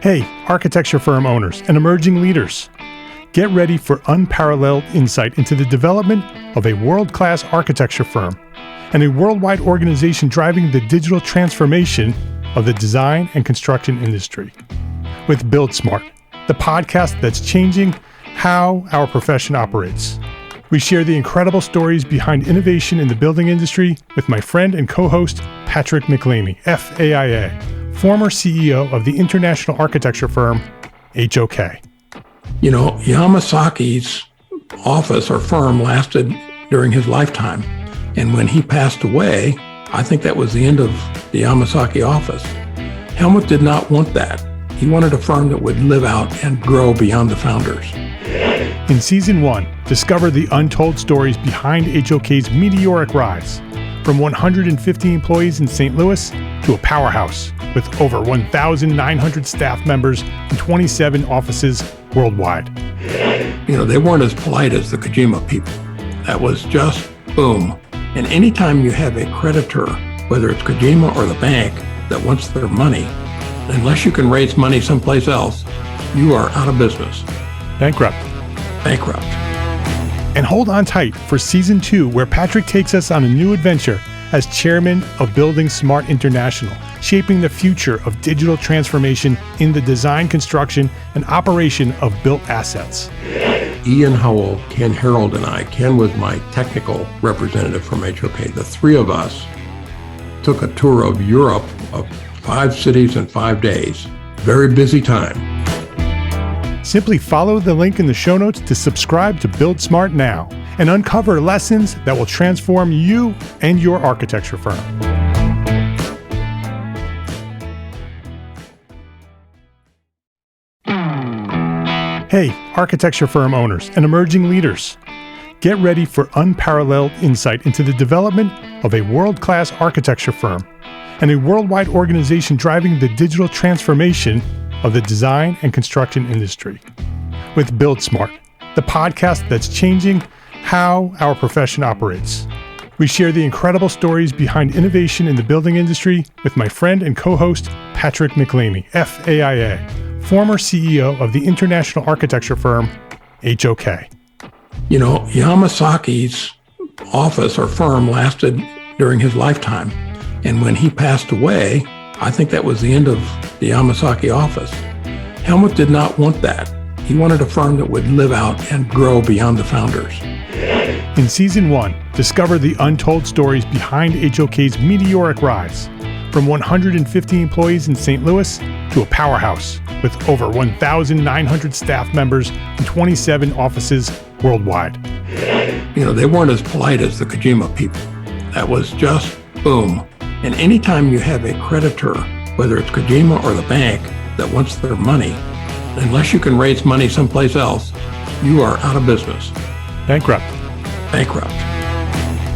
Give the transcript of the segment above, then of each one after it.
Hey, architecture firm owners and emerging leaders. Get ready for unparalleled insight into the development of a world-class architecture firm and a worldwide organization driving the digital transformation of the design and construction industry. With Build Smart, the podcast that's changing how our profession operates. We share the incredible stories behind innovation in the building industry with my friend and co-host, Patrick McCartney, FAIA, former CEO of the international architecture firm, HOK. You know, Yamasaki's office or firm lasted during his lifetime. And when he passed away, I think that was the end of the Yamasaki office. Helmut did not want that. He wanted a firm that would live out and grow beyond the founders. In Season 1, discover the untold stories behind HOK's meteoric rise, from 150 employees in St. Louis to a powerhouse with over 1,900 staff members and 27 offices worldwide. You know, they weren't as polite as the Kojima people. That was just boom. And anytime you have a creditor, whether it's Kojima or the bank, that wants their money, unless you can raise money someplace else, you are out of business. Bankrupt. And hold on tight for Season 2, where Patrick takes us on a new adventure as chairman of Building Smart International, shaping the future of digital transformation in the design, construction, and operation of built assets. Ian Howell, Ken Harold, and I, Ken was my technical representative from HOK. The three of us took a tour of Europe of 5 cities in 5 days. Very busy time. Simply follow the link in the show notes to subscribe to Build Smart now and uncover lessons that will transform you and your architecture firm. Hey, architecture firm owners and emerging leaders. Get ready for unparalleled insight into the development of a world-class architecture firm and a worldwide organization driving the digital transformation of the design and construction industry. With Build Smart, the podcast that's changing how our profession operates. We share the incredible stories behind innovation in the building industry with my friend and co-host, Patrick McCartney, FAIA, former CEO of the international architecture firm, HOK. You know, Yamasaki's office or firm lasted during his lifetime. And when he passed away, I think that was the end of the Yamasaki office. Helmut did not want that. He wanted a firm that would live out and grow beyond the founders. In Season 1, discover the untold stories behind HOK's meteoric rise, from 150 employees in St. Louis to a powerhouse with over 1,900 staff members and 27 offices worldwide. You know, they weren't as polite as the Kojima people. That was just boom. And anytime you have a creditor, whether it's Kojima or the bank, that wants their money, unless you can raise money someplace else, you are out of business. Bankrupt.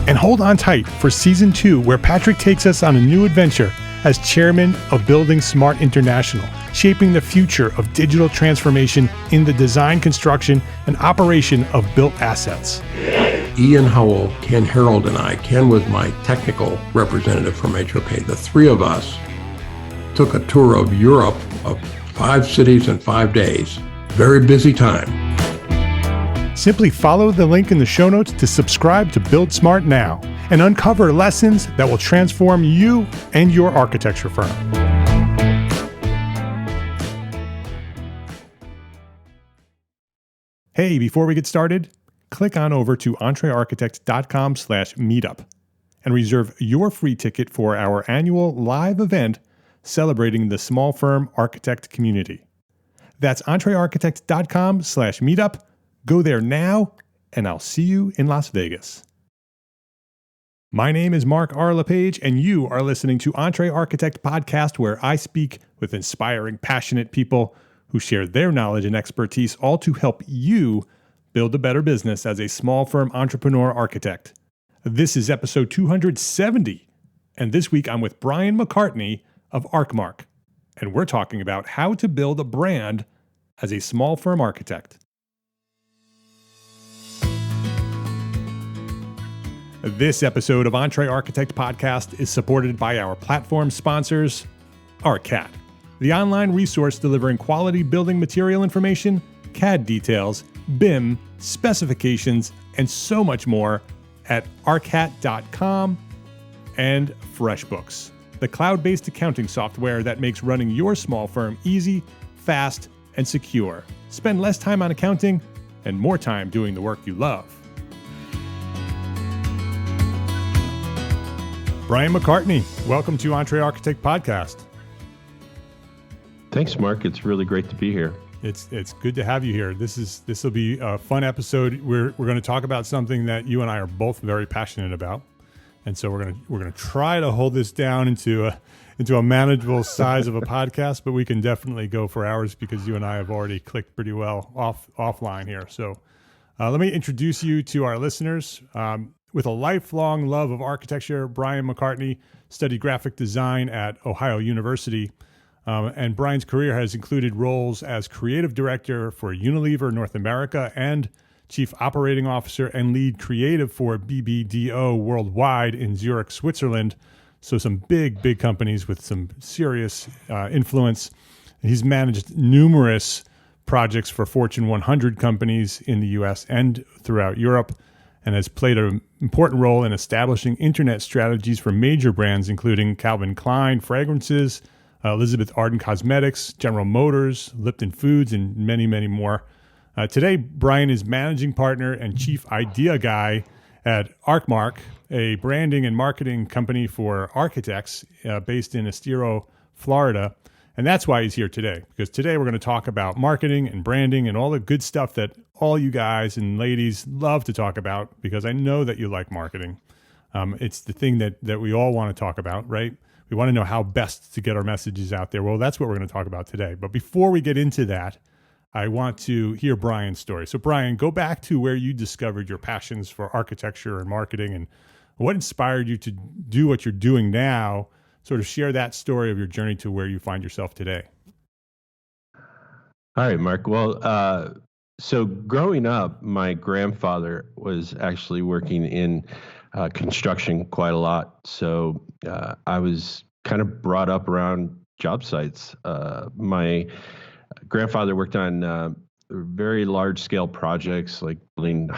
And hold on tight for Season 2, where Patrick takes us on a new adventure as chairman of Building Smart International, shaping the future of digital transformation in the design, construction, and operation of built assets. Ian Howell, Ken Harold, and I, Ken was my technical representative from HOK. The three of us took a tour of Europe of 5 cities in 5 days. Very busy time. Simply follow the link in the show notes to subscribe to Build Smart now and uncover lessons that will transform you and your architecture firm. Hey, before we get started, click on over to EntreArchitect.com/meetup and reserve your free ticket for our annual live event celebrating the small firm architect community. That's EntreArchitect.com/meetup. Go there now, and I'll see you in Las Vegas. My name is Mark R. LePage, and you are listening to EntreArchitect Podcast, where I speak with inspiring, passionate people who share their knowledge and expertise, all to help you build a better business as a small firm entrepreneur architect. This is episode 270, and this week I'm with Bryon McCartney of ArchMark, and we're talking about how to build a brand as a small firm architect. This episode of EntreArchitect Podcast is supported by our platform sponsors, ArchCAD. the online resource delivering quality building material information, CAD details, BIM, specifications, and so much more at arcat.com, and FreshBooks, the cloud-based accounting software that makes running your small firm easy, fast, and secure. Spend less time on accounting and more time doing the work you love. Bryon McCartney, welcome to EntreArchitect Podcast. Thanks, Mark. It's really great to be here. It's good to have you here. This will be a fun episode. We're going to talk about something that you and I are both very passionate about, and so we're going to try to hold this down into a manageable size of a podcast. But we can definitely go for hours because you and I have already clicked pretty well offline here. So let me introduce you to our listeners. With a lifelong love of architecture, Bryon McCartney studied graphic design at Ohio University. And Bryon's career has included roles as creative director for Unilever North America and chief operating officer and lead creative for BBDO worldwide in Zurich, Switzerland. So some big companies with some serious influence. He's managed numerous projects for Fortune 100 companies in the US and throughout Europe, and has played an important role in establishing internet strategies for major brands, including Calvin Klein Fragrances, Elizabeth Arden Cosmetics, General Motors, Lipton Foods, and many, many more. Today, Bryon is managing partner and chief idea guy at ArcMark, a branding and marketing company for architects based in Estero, Florida. And that's why he's here today, because today we're going to talk about marketing and branding and all the good stuff that all you guys and ladies love to talk about, because I know that you like marketing. It's the thing that we all want to talk about, right? We want to know how best to get our messages out there. Well, that's what we're going to talk about today. But before we get into that, I want to hear Bryon's story. So Bryon, go back to where you discovered your passions for architecture and marketing, and what inspired you to do what you're doing now. Sort of share that story of your journey to where you find yourself today. All right, Mark. Well, so growing up, my grandfather was actually working in construction quite a lot. So I was kind of brought up around job sites. My grandfather worked on very large scale projects like building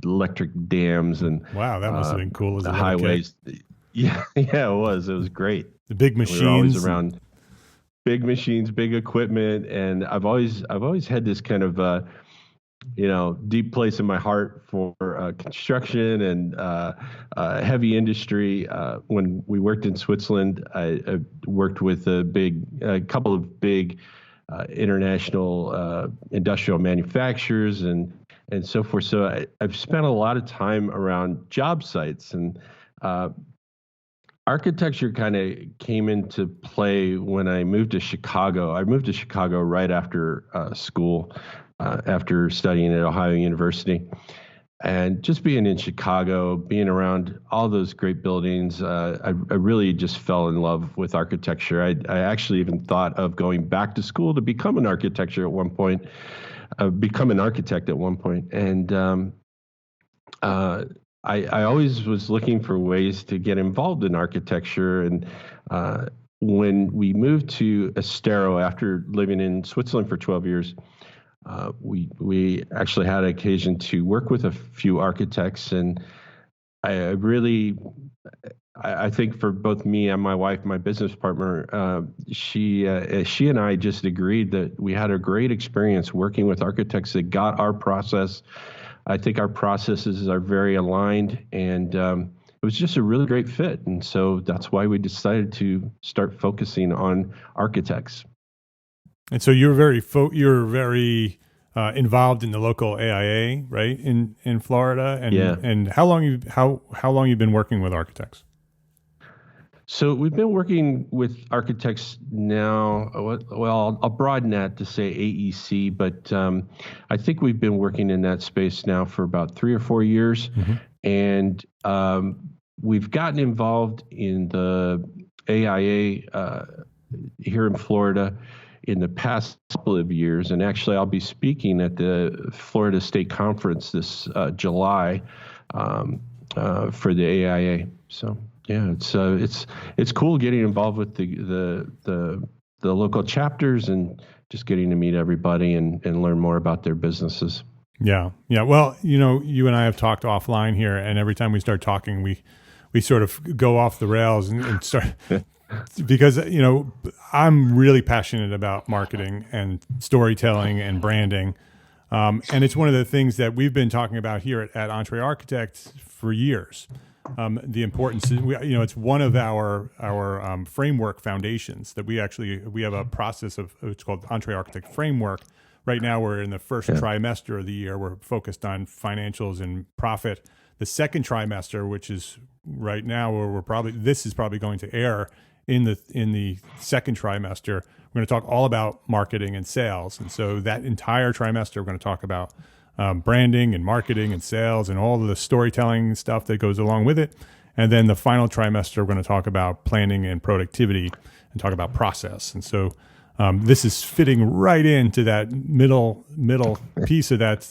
electric dams and wow, that must have been cool as a highways. kid. Yeah, it was. It was great. The big machines. We were always around big machines, big equipment, and I've always had this kind of deep place in my heart for construction and heavy industry. When we worked in Switzerland, I worked with a couple of big international industrial manufacturers and so forth. So I've spent a lot of time around job sites, and architecture kind of came into play when I moved to Chicago. I moved to Chicago right after school, after studying at Ohio University. And just being in Chicago, being around all those great buildings, I really just fell in love with architecture. I actually even thought of going back to school to become an architect at one point. And I always was looking for ways to get involved in architecture. And when we moved to Estero after living in Switzerland for 12 years, we actually had an occasion to work with a few architects. And I think for both me and my wife, my business partner, she and I just agreed that we had a great experience working with architects that got our process. I think our processes are very aligned, and it was just a really great fit. And so that's why we decided to start focusing on architects. And so you're very involved in the local AIA, right, in Florida. And yeah. And how long you've been working with architects? So we've been working with architects now, well, I'll broaden that to say AEC, but I think we've been working in that space now for about 3 or 4 years. Mm-hmm. And we've gotten involved in the AIA here in Florida in the past couple of years. And actually, I'll be speaking at the Florida State Conference this July for the AIA. So. Yeah, it's cool getting involved with the the local chapters and just getting to meet everybody and learn more about their businesses. Yeah. Yeah. Well, you and I have talked offline here, and every time we start talking, we sort of go off the rails and start because, I'm really passionate about marketing and storytelling and branding. And it's one of the things that we've been talking about here at EntreArchitect for years. The importance, it's one of our framework foundations that we have a process of, it's called EntreArchitect Framework. Right now, we're in the first trimester of the year. We're focused on financials and profit. The second trimester, which is right now, where this is probably going to air in the second trimester, we're going to talk all about marketing and sales. And so that entire trimester, we're going to talk about branding and marketing and sales and all of the storytelling stuff that goes along with it. And then the final trimester, we're going to talk about planning and productivity and talk about process. And so this is fitting right into that middle piece of that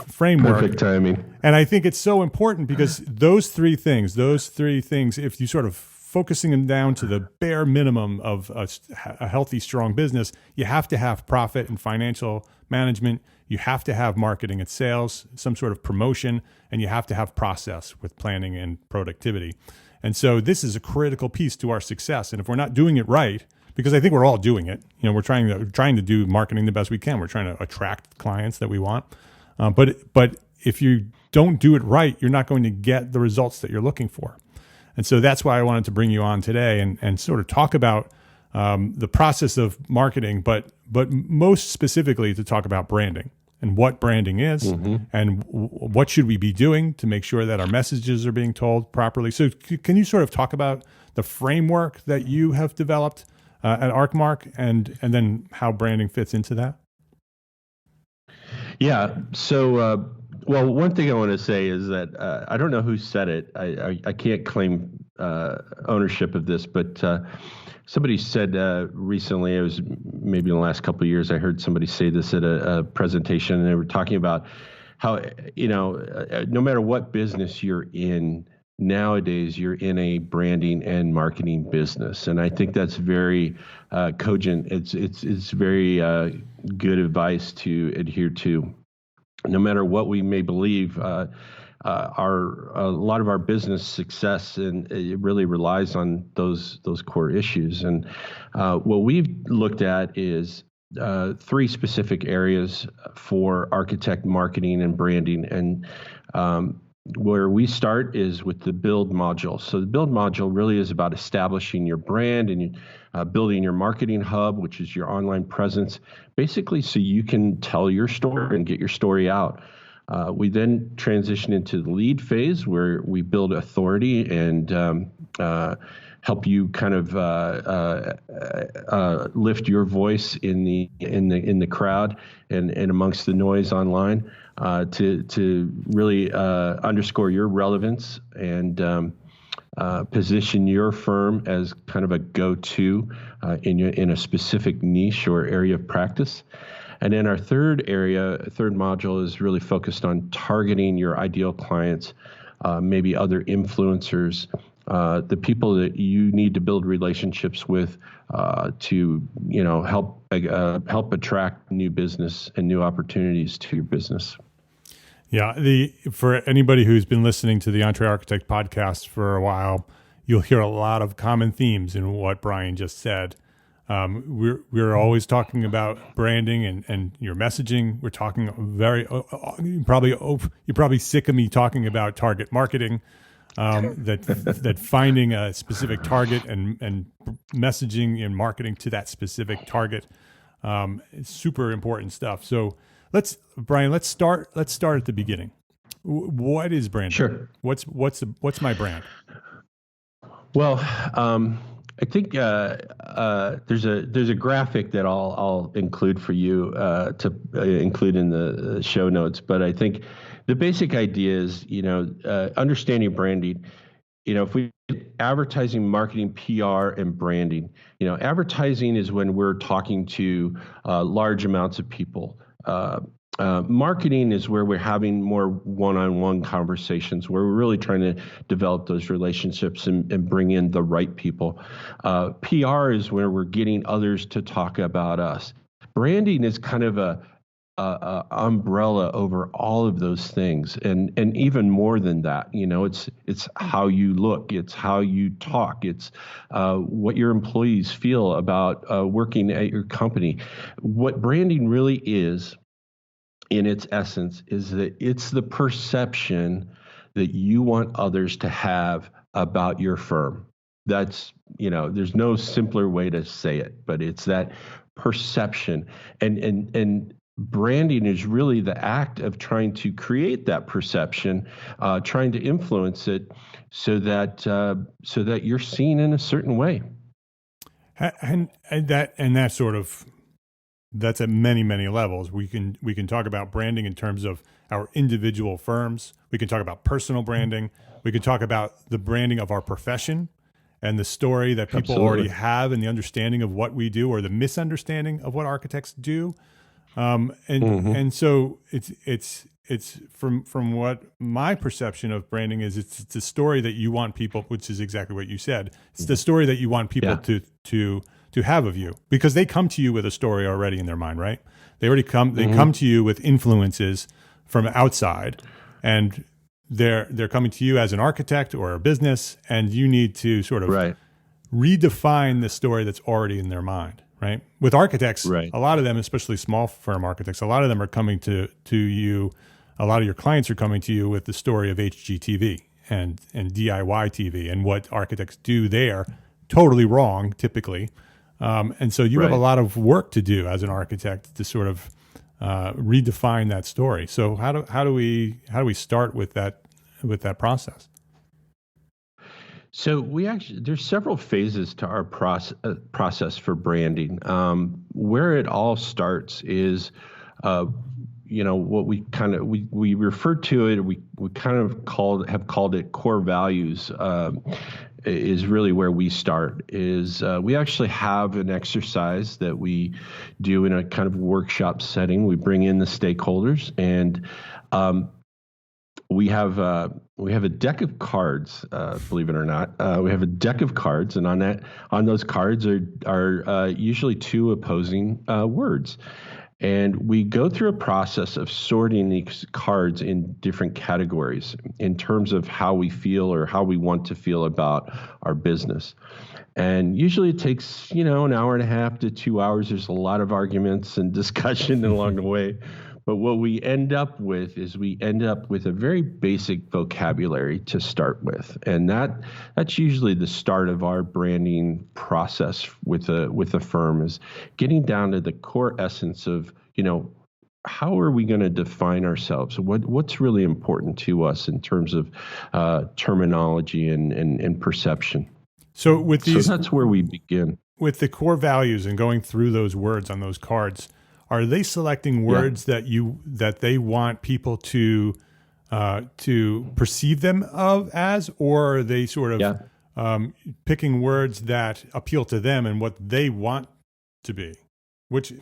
framework. Perfect timing. And I think it's so important because those three things, if you sort of focusing them down to the bare minimum of a healthy, strong business, you have to have profit and financial management. You have to have marketing and sales, some sort of promotion, and you have to have process with planning and productivity. And so this is a critical piece to our success. And if we're not doing it right, because I think we're all doing it, we're trying to do marketing the best we can. We're trying to attract clients that we want. But if you don't do it right, you're not going to get the results that you're looking for. And so that's why I wanted to bring you on today and sort of talk about the process of marketing, but most specifically to talk about branding and what branding is and what should we be doing to make sure that our messages are being told properly. So can you sort of talk about the framework that you have developed at ArcMark and then how branding fits into that? Yeah. So, well, one thing I want to say is that I don't know who said it. I can't claim ownership of this, but somebody said recently, it was maybe in the last couple of years, I heard somebody say this at a presentation, and they were talking about how, no matter what business you're in, nowadays you're in a branding and marketing business. And I think that's very cogent. It's very good advice to adhere to. No matter what we may believe, a lot of our business success and it really relies on those core issues. And what we've looked at is three specific areas for architect marketing and branding. And where we start is with the build module. So the build module really is about establishing your brand and building your marketing hub, which is your online presence, basically so you can tell your story and get your story out. We then transition into the lead phase where we build authority and help you kind of lift your voice in the crowd and amongst the noise online to really underscore your relevance and position your firm as kind of a go-to in a specific niche or area of practice. And then our third module is really focused on targeting your ideal clients, maybe other influencers, the people that you need to build relationships with to help attract new business and new opportunities to your business. Yeah, for anybody who's been listening to the EntreArchitect podcast for a while, you'll hear a lot of common themes in what Bryon just said. We're always talking about branding and your messaging. We're talking you're probably sick of me talking about target marketing. That finding a specific target and messaging and marketing to that specific target is super important stuff. So Bryon, let's start at the beginning. What is branding? Sure. What's my brand? Well, I think there's a graphic that I'll include for you to include in the show notes. But I think the basic idea is, understanding branding. If we advertising, marketing, PR, and branding, advertising is when we're talking to large amounts of people. Marketing is where we're having more one-on-one conversations, where we're really trying to develop those relationships and bring in the right people. PR is where we're getting others to talk about us. Branding is kind of a umbrella over all of those things, and even more than that. It's how you look, it's how you talk, it's what your employees feel about working at your company. What branding really is, in its essence, is that it's the perception that you want others to have about your firm. That's, there's no simpler way to say it, but it's that perception. And branding is really the act of trying to create that perception, trying to influence it so that you're seen in a certain way. And that sort of, that's at many, many levels. We can talk about branding in terms of our individual firms. We can talk about personal branding. We can talk about the branding of our profession and the story that people Absolutely. already have and the understanding of what we do, or the misunderstanding of what architects do. And so it's from what my perception of branding is, it's the story that you want people, which is exactly what you said. It's the story that you want people to have of you, because they come to you with a story already in their mind, right? They already come to you with influences from outside, and they're coming to you as an architect or a business, and you need to sort of redefine the story that's already in their mind, right? With architects, a lot of them, especially small firm architects, a lot of them are coming to you. A lot of your clients are coming to you with the story of HGTV and DIY TV and what architects do there, totally wrong typically. And so you have a lot of work to do as an architect to sort of redefine that story. So how do we start with that process? So there's several phases to our process for branding. Where it all starts is, what we referred to it. We kind of have called it core values. Is really where we start. Is we actually have an exercise that we do in a kind of workshop setting. We bring in the stakeholders, and we have a deck of cards. Believe it or not, we have a deck of cards, and on those cards are usually two opposing words. And we go through a process of sorting these cards in different categories in terms of how we feel or how we want to feel about our business. And usually it takes, an hour and a half to 2 hours. There's a lot of arguments and discussion along the way. But what we end up with is a very basic vocabulary to start with. And that's usually the start of our branding process with a firm, is getting down to the core essence of, how are we going to define ourselves? What's really important to us in terms of terminology and perception? So that's where we begin. With the core values and going through those words on those cards, are they selecting words that they want people to perceive them as, or are they sort of picking words that appeal to them and what they want to be? Which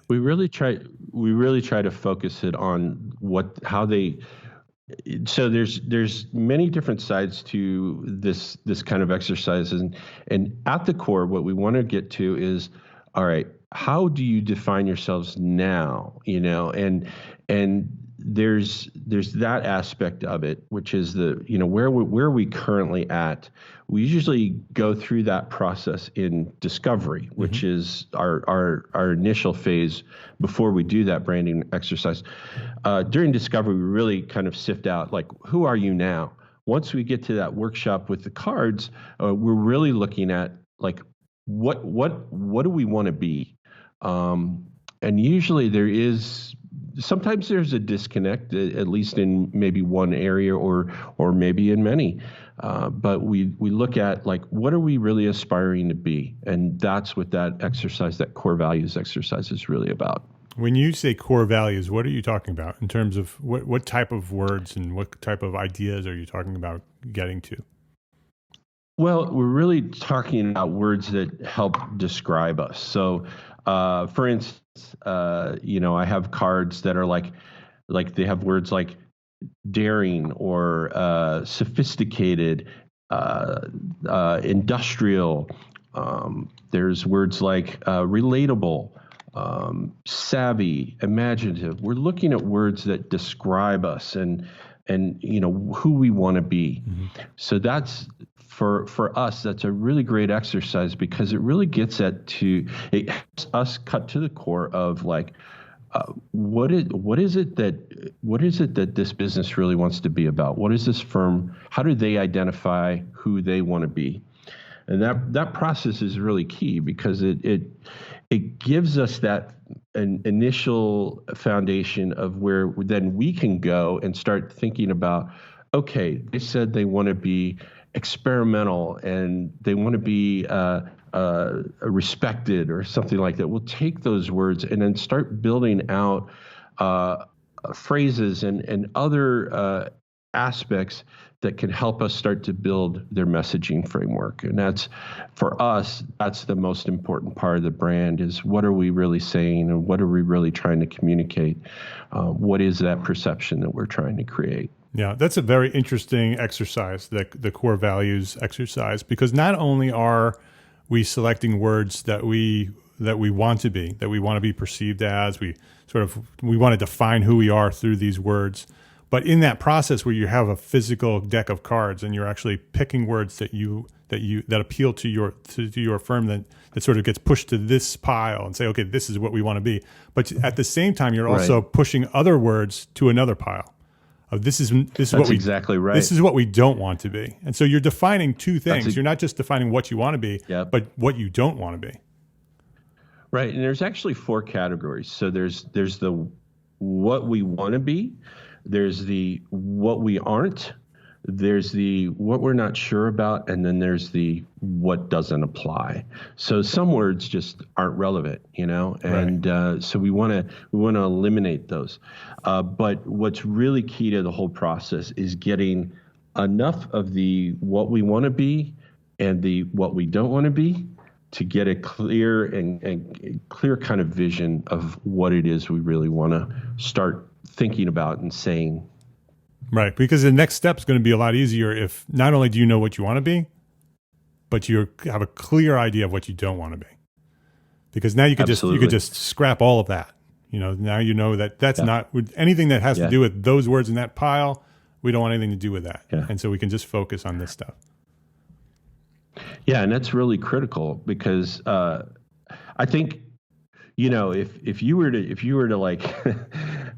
we really try to focus it on how they. So there's many different sides to this kind of exercise, and at the core, what we want to get to is, all right, how do you define yourselves now? And there's that aspect of it, which is where are we currently at? We usually go through that process in discovery, which is our initial phase before we do that branding exercise. During discovery, we really kind of sift out, like, who are you now? Once we get to that workshop with the cards, we're really looking at, like, what do we want to be? And usually sometimes there's a disconnect, at least in maybe one area or maybe in many. But we look at, like, what are we really aspiring to be? And that's what that exercise, that core values exercise, is really about. When you say core values, what are you talking about in terms of what type of words and what type of ideas are you talking about getting to? Well, we're really talking about words that help describe us. So For instance, I have cards that are like they have words like daring or sophisticated, industrial. There's words like relatable, savvy, imaginative. We're looking at words that describe us and who we want to be. Mm-hmm. So that's for us. That's a really great exercise because it really gets it helps us cut to the core of like. What is it that this business really wants to be about? What is this firm? How do they identify who they want to be? And that process is really key because it gives us that an initial foundation of where then we can go and start thinking about, okay, they said they want to be experimental and they want to be respected or something like that. We'll take those words and then start building out phrases and other aspects that can help us start to build their messaging framework. And that's, for us, that's the most important part of the brand is what are we really saying and what are we really trying to communicate? What is that perception that we're trying to create? Yeah, that's a very interesting exercise, the core values exercise, because not only are we selecting words that we want to be perceived as, we want to define who we are through these words. But in that process where you have a physical deck of cards and you're actually picking words that appeal to your firm that sort of gets pushed to this pile and say, okay, this is what we want to be. But at the same time, you're also pushing other words to another pile. This is what exactly right. This is what we don't want to be. And so you're defining two things. You're not just defining what you want to be, but what you don't want to be. Right. And there's actually 4 categories. So there's the what we want to be, there's the what we aren't, there's the what we're not sure about, and then there's the what doesn't apply. So some words just aren't relevant, and so we want to eliminate those. But what's really key to the whole process is getting enough of the what we want to be and the what we don't want to be to get a clear and clear kind of vision of what it is we really want to start thinking about and saying. Right, because the next step is going to be a lot easier if not only do you know what you want to be, but you have a clear idea of what you don't want to be. Because now you could just scrap all of that. Now you know that's not anything that has to do with those words in that pile. We don't want anything to do with that, and so we can just focus on this stuff. Yeah, and that's really critical because I think if you were to like,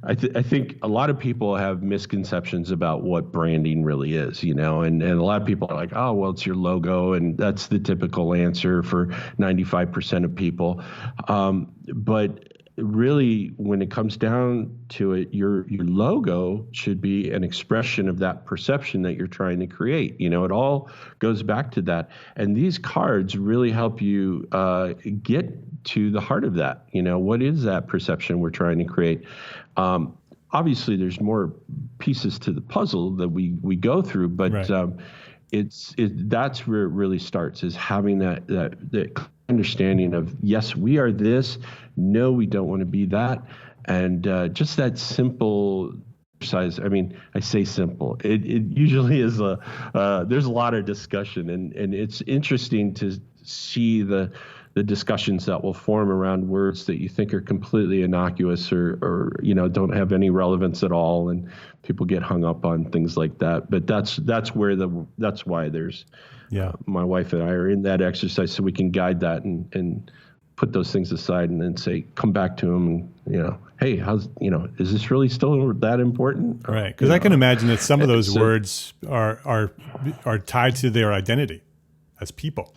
I think a lot of people have misconceptions about what branding really is, and a lot of people are like, oh, well, it's your logo, and that's the typical answer for 95% of people. But really, when it comes down to it, your logo should be an expression of that perception that you're trying to create. It all goes back to that. And these cards really help you get to the heart of that. What is that perception we're trying to create? Obviously, there's more pieces to the puzzle that we go through, but that's where it really starts, is having that understanding of, yes, we are this. No, we don't want to be that. And just that simple exercise. I mean, I say simple. It usually is there's a lot of discussion, and it's interesting to see the discussions that will form around words that you think are completely innocuous or don't have any relevance at all, and people get hung up on things like that. But that's why there's my wife and I are in that exercise, so we can guide that and put those things aside and then say, come back to them and hey, is this really still that important? Right, because I can imagine that some of those words are tied to their identity as people.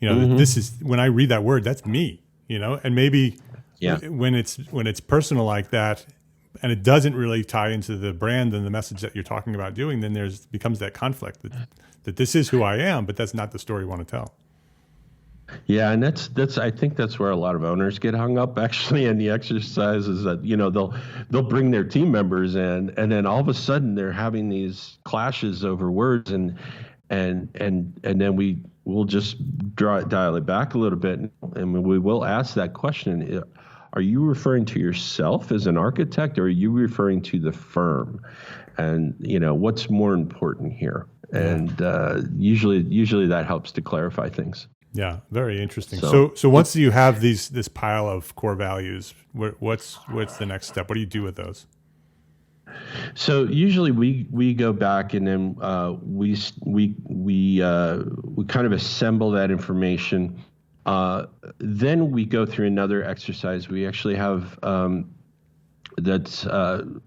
This is, when I read that word, that's me, and maybe when it's personal like that, and it doesn't really tie into the brand and the message that you're talking about doing, then becomes that conflict that this is who I am, but that's not the story you want to tell. Yeah, and that's I think that's where a lot of owners get hung up actually in the exercise, is that they'll bring their team members in, and then all of a sudden they're having these clashes over words, and and then we'll just dial it back a little bit, and we will ask that question: are you referring to yourself as an architect, or are you referring to the firm? And what's more important here? And usually that helps to clarify things. Yeah, very interesting. So once you have this pile of core values, what's the next step? What do you do with those? So usually we go back, and then we kind of assemble that information. Then we go through another exercise. We actually have that's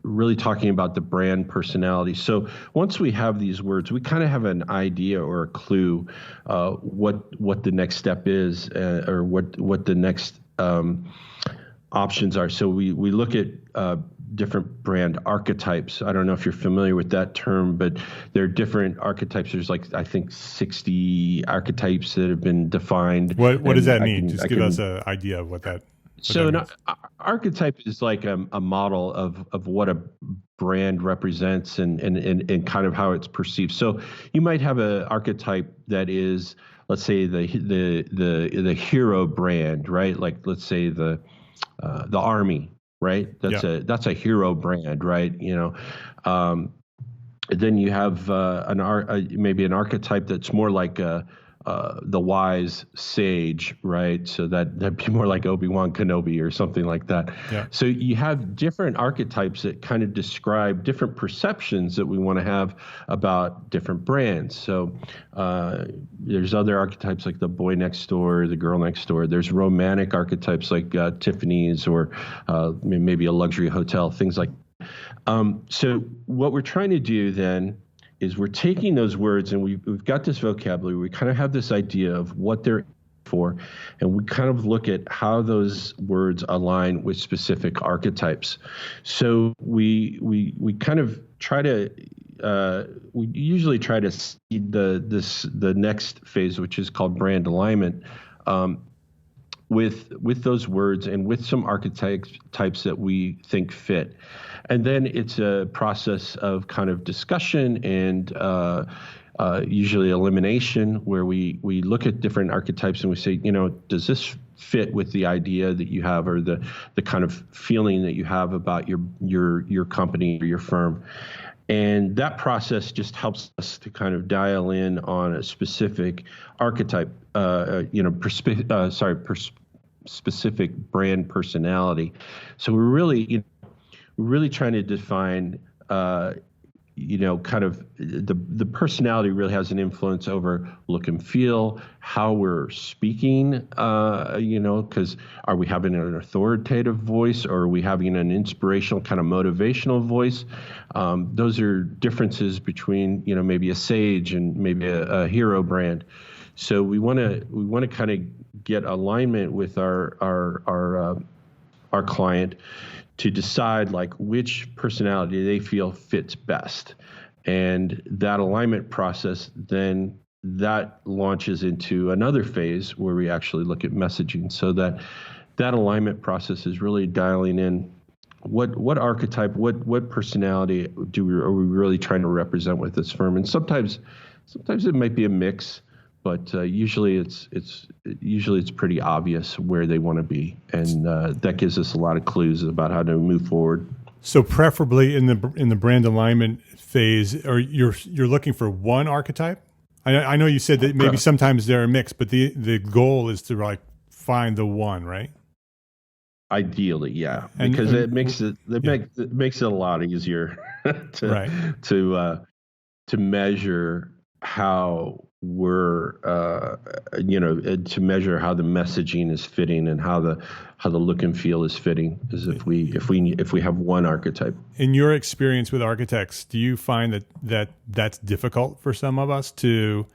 really talking about the brand personality. So once we have these words, we kind of have an idea or a clue what the next step is, or what the next options are. So we look at different brand archetypes. I don't know if you're familiar with that term, but there are different archetypes. There's I think 60 archetypes that have been defined. What does that mean? Just give us an idea of what that. So an archetype is like a model of what a brand represents and kind of how it's perceived. So you might have an archetype that is, let's say, the hero brand, right? Like, let's say the Army, right? That's a hero brand, right? Then you have maybe an archetype that's more like the wise sage, right? So that'd be more like Obi-Wan Kenobi or something like that. Yeah. So you have different archetypes that kind of describe different perceptions that we want to have about different brands. So there's other archetypes like the boy next door, the girl next door. There's romantic archetypes like Tiffany's, or maybe a luxury hotel, things like that. So what we're trying to do then is we're taking those words, and we've got this vocabulary. We kind of have this idea of what they're for, and we kind of look at how those words align with specific archetypes. So we kind of try to we usually try to see the next phase, which is called brand alignment, with those words and with some archetypes that we think fit. And then it's a process of kind of discussion and usually elimination, where we look at different archetypes and we say, does this fit with the idea that you have, or the kind of feeling that you have about your company or your firm? And that process just helps us to kind of dial in on a specific archetype, specific brand personality. So we're really trying to define, kind of the personality really has an influence over look and feel, how we're speaking, because are we having an authoritative voice, or are we having an inspirational kind of motivational voice? Those are differences between, maybe a sage and maybe a hero brand. So we want to kind of get alignment with our client to decide like which personality they feel fits best. And that alignment process, then that launches into another phase where we actually look at messaging. So that alignment process is really dialing in what archetype, what personality are we really trying to represent with this firm. And sometimes it might be a mix, but usually it's pretty obvious where they want to be, and that gives us a lot of clues about how to move forward. So preferably in the brand alignment phase, or you're looking for one archetype. I know you said that maybe sometimes they're a mix, but the goal is to like find the one, right? Ideally, yeah, because it makes it a lot easier to measure how we're to measure how the messaging is fitting and how the look and feel is fitting, as if we have one archetype. In your experience with architects, do you find that's difficult for some of us to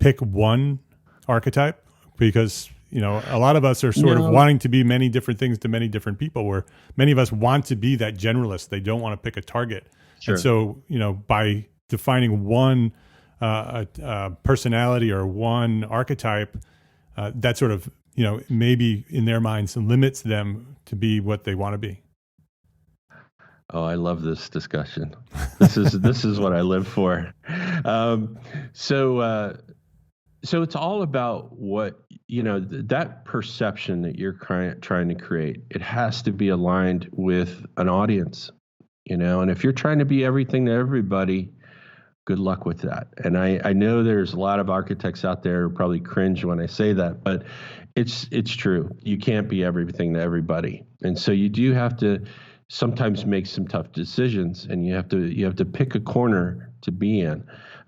pick one archetype? Because a lot of us are sort of wanting to be many different things to many different people, where many of us want to be that generalist. They don't want to pick a target. Sure. And so by defining one personality or one archetype, that sort of, maybe in their minds limits them to be what they want to be. Oh, I love this discussion. This is what I live for. Um, so it's all about what, that perception that you're trying to create. It has to be aligned with an audience, and if you're trying to be everything to everybody, good luck with that. And I know there's a lot of architects out there who probably cringe when I say that, but it's true. You can't be everything to everybody. And so you do have to sometimes make some tough decisions, and you have to pick a corner to be in.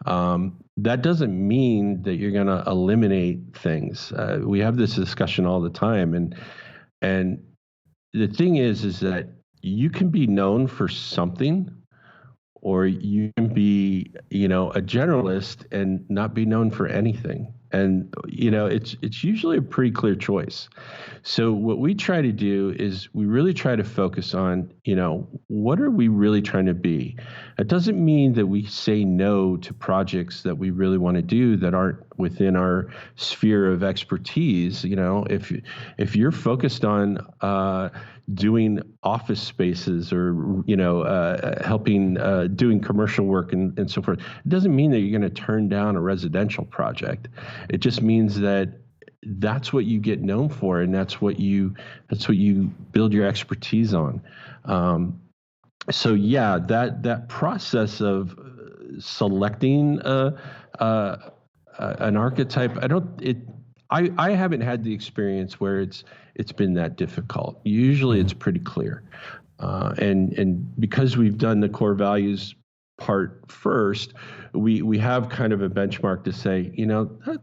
That doesn't mean that you're going to eliminate things. We have this discussion all the time, and the thing is that you can be known for something, or you can be, a generalist and not be known for anything. And, it's usually a pretty clear choice. So what we try to do is we really try to focus on, what are we really trying to be? It doesn't mean that we say no to projects that we really want to do that aren't within our sphere of expertise. If you're focused on doing office spaces or, helping doing commercial work and so forth, it doesn't mean that you're going to turn down a residential project. It just means that that's what you get known for, and that's what you build your expertise on. So yeah, that process of selecting an archetype, I haven't had the experience where it's been that difficult. Usually it's pretty clear. And because we've done the core values part first, we have kind of a benchmark to say,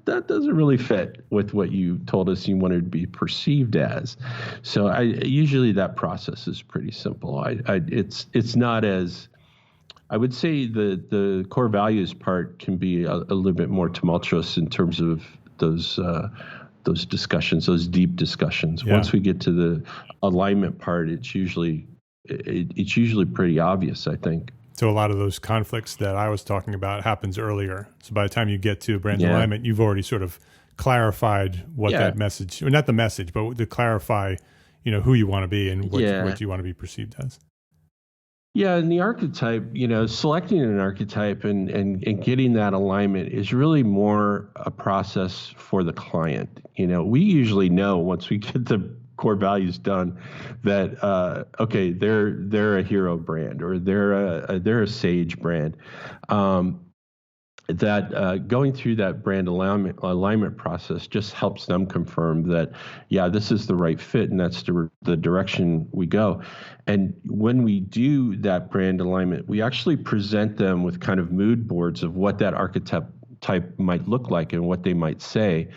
that doesn't really fit with what you told us you wanted to be perceived as. So usually that process is pretty simple. It's not as, I would say the core values part can be a little bit more tumultuous in terms of those discussions, those deep discussions. Yeah. Once we get to the alignment part, it's usually pretty obvious, I think. So a lot of those conflicts that I was talking about happens earlier. So by the time you get to brand alignment, you've already sort of clarified what that message, or not the message, but to clarify, who you want to be and what you want to be perceived as. Yeah, and the archetype, selecting an archetype and getting that alignment is really more a process for the client. We usually know once we get the core values done that okay, they're a hero brand, or they're a sage brand. That going through that brand alignment process just helps them confirm that, this is the right fit, and that's the direction we go. And when we do that brand alignment, we actually present them with kind of mood boards of what that archetype might look like and what they might say.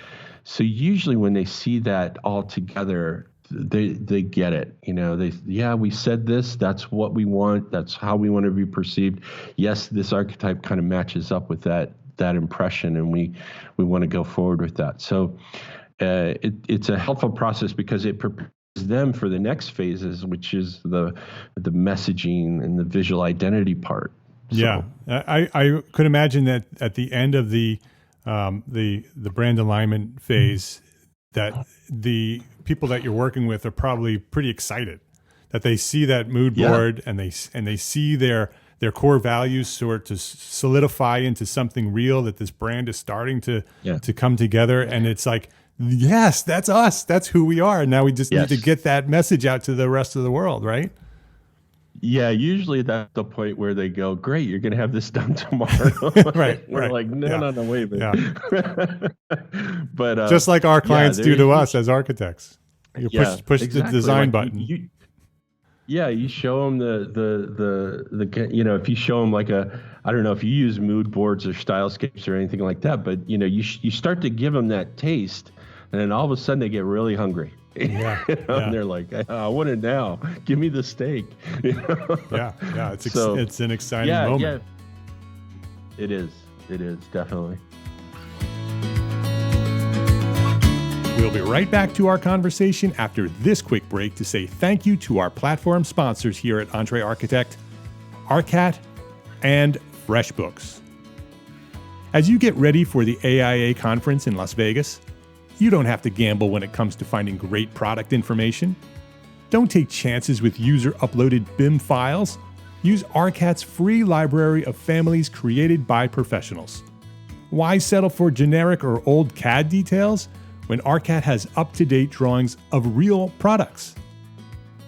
So usually when they see that all together, they get it. We said this, that's what we want, that's how we want to be perceived. Yes, this archetype kind of matches up with that impression, and we want to go forward with that. So it's a helpful process because it prepares them for the next phases, which is the messaging and the visual identity part. So. Yeah, I could imagine that at the end of the brand alignment phase, that the people that you're working with are probably pretty excited that they see that mood board and they see their core values sort to solidify into something real, that this brand is starting to come together. And it's like, yes, that's us. That's who we are. And now we just need to get that message out to the rest of the world, right? Yeah, usually that's the point where they go, great, you're going to have this done tomorrow. Right. We're like, no, wait a minute. But just like our clients do to us as architects. You push the design button. You show them the if you show them like I don't know if you use mood boards or stylescapes or anything like that, but you start to give them that taste, and then all of a sudden they get really hungry. And they're like, I want it now. Give me the steak. It's an exciting moment. It is definitely. We'll be right back to our conversation after this quick break to say thank you to our platform sponsors here at EntreArchitect, ARCAT, and FreshBooks. As you get ready for the AIA conference in Las Vegas, you don't have to gamble when it comes to finding great product information. Don't take chances with user-uploaded BIM files Use ARCAT's free library of families created by professionals. Why settle for generic or old CAD details when ARCAT has up-to-date drawings of real products?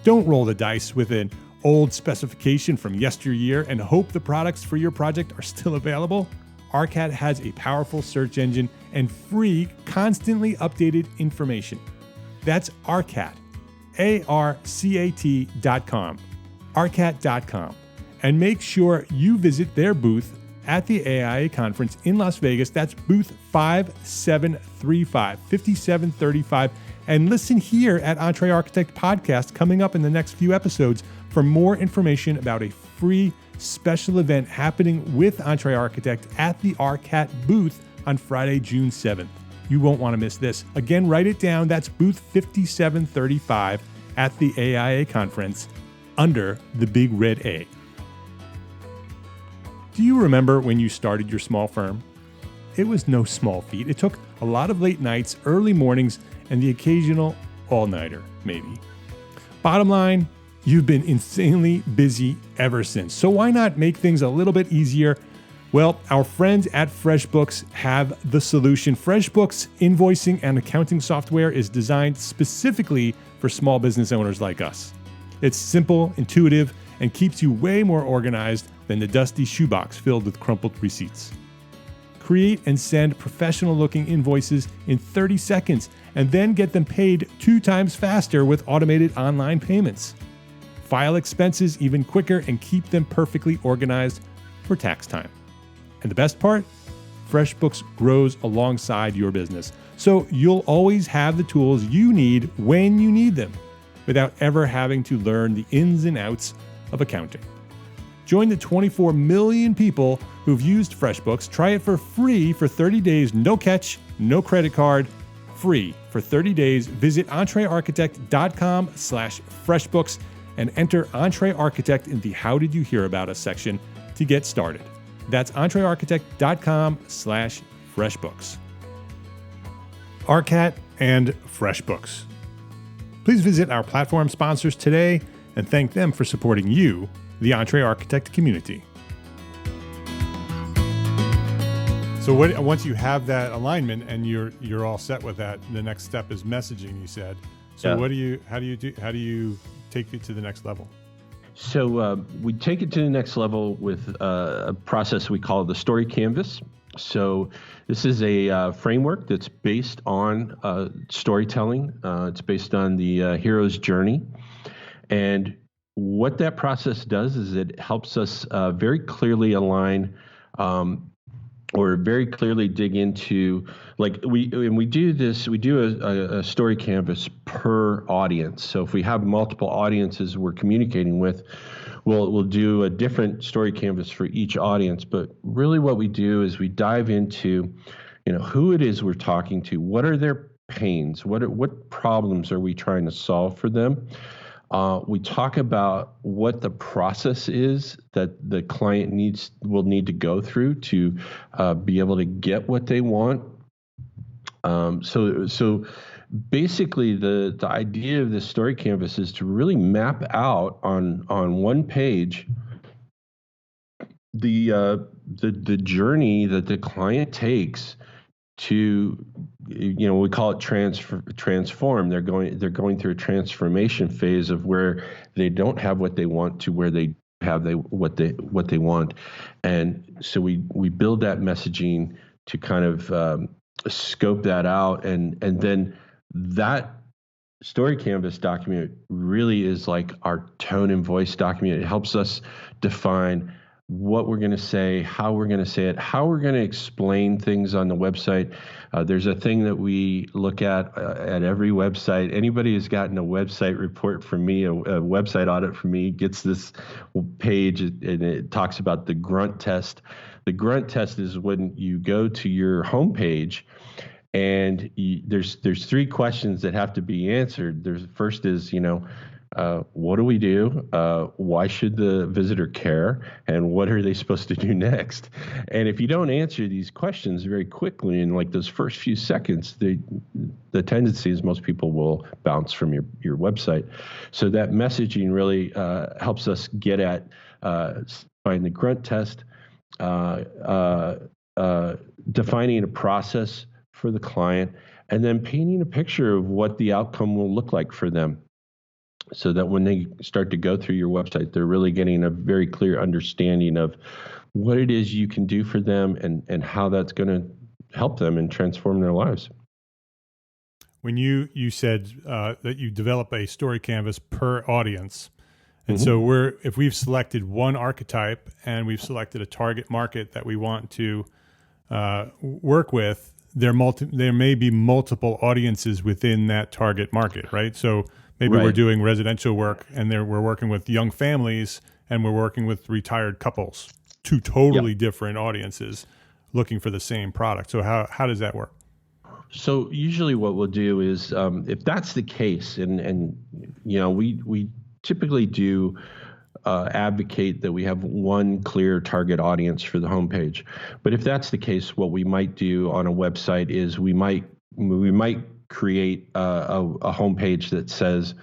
Don't roll the dice with an old specification from yesteryear and hope the products for your project are still available. ARCAT has a powerful search engine and free, constantly updated information. That's ARCAT, ARCAT.com, ARCAT.com. And make sure you visit their booth at the AIA conference in Las Vegas. That's booth 5735, and listen here at EntreArchitect Podcast coming up in the next few episodes for more information about a free special event happening with EntreArchitect at the ARCAT booth on Friday, June 7th. You won't want to miss this. Again, write it down. That's booth 5735 at the AIA conference under the big red A. Do you remember when you started your small firm? It was no small feat. It took a lot of late nights, early mornings, and the occasional all-nighter, maybe. Bottom line, you've been insanely busy ever since. So why not make things a little bit easier? Well, our friends at FreshBooks have the solution. FreshBooks invoicing and accounting software is designed specifically for small business owners like us. It's simple, intuitive, and keeps you way more organized than the dusty shoebox filled with crumpled receipts. Create and send professional-looking invoices in 30 seconds and then get them paid 2 times faster with automated online payments. File expenses even quicker and keep them perfectly organized for tax time. And the best part? FreshBooks grows alongside your business, so you'll always have the tools you need when you need them without ever having to learn the ins and outs of accounting. Join the 24 million people who've used FreshBooks. Try it for free for 30 days, no catch, no credit card, free for 30 days. Visit EntreArchitect.com/FreshBooks and enter EntreArchitect in the How Did You Hear About Us section to get started. That's EntreArchitect.com/FreshBooks. ARCAT and FreshBooks. Please visit our platform sponsors today and thank them for supporting you, the EntreArchitect community. So once you have that alignment and you're all set with that, the next step is messaging, you said. So yeah. How do you take it to the next level? So we take it to the next level with a process we call the story canvas. So this is a framework that's based on storytelling. It's based on the hero's journey. And what that process does is it helps us very clearly align or very clearly dig into, like we do a story canvas per audience. So if we have multiple audiences we're communicating with, we'll do a different story canvas for each audience. But really what we do is we dive into, who it is we're talking to, what are their pains, what problems are we trying to solve for them. We talk about what the process is that the client will need to go through to be able to get what they want. So basically, the idea of this story canvas is to really map out on one page the journey that the client takes to, we call it transform. They're going through a transformation phase of where they don't have what they want to where they have what they want. And so we build that messaging to kind of scope that out, and then that story canvas document really is like our tone and voice document. It helps us define what we're going to say, how we're going to say it, how we're going to explain things on the website. There's a thing that we look at every website. Anybody who's gotten a website report from me, a website audit from me, gets this page, and it talks about the grunt test. The grunt test is when you go to your homepage, and there's 3 questions that have to be answered. First is, what do we do? Why should the visitor care? And what are they supposed to do next? And if you don't answer these questions very quickly in like those first few seconds, the tendency is most people will bounce from your website. So that messaging really helps us get at find the grunt test, defining a process for the client, and then painting a picture of what the outcome will look like for them, so that when they start to go through your website, they're really getting a very clear understanding of what it is you can do for them and how that's going to help them and transform their lives. When you said that you develop a story canvas per audience, and so if we've selected one archetype and we've selected a target market that we want to work with, there may be multiple audiences within that target market, right? So maybe we're doing residential work and we're working with young families and we're working with retired couples, two totally different audiences looking for the same product. So how does that work? So usually what we'll do is, if that's the case, and we typically do advocate that we have one clear target audience for the homepage. But if that's the case, what we might do on a website is we might create a homepage that says,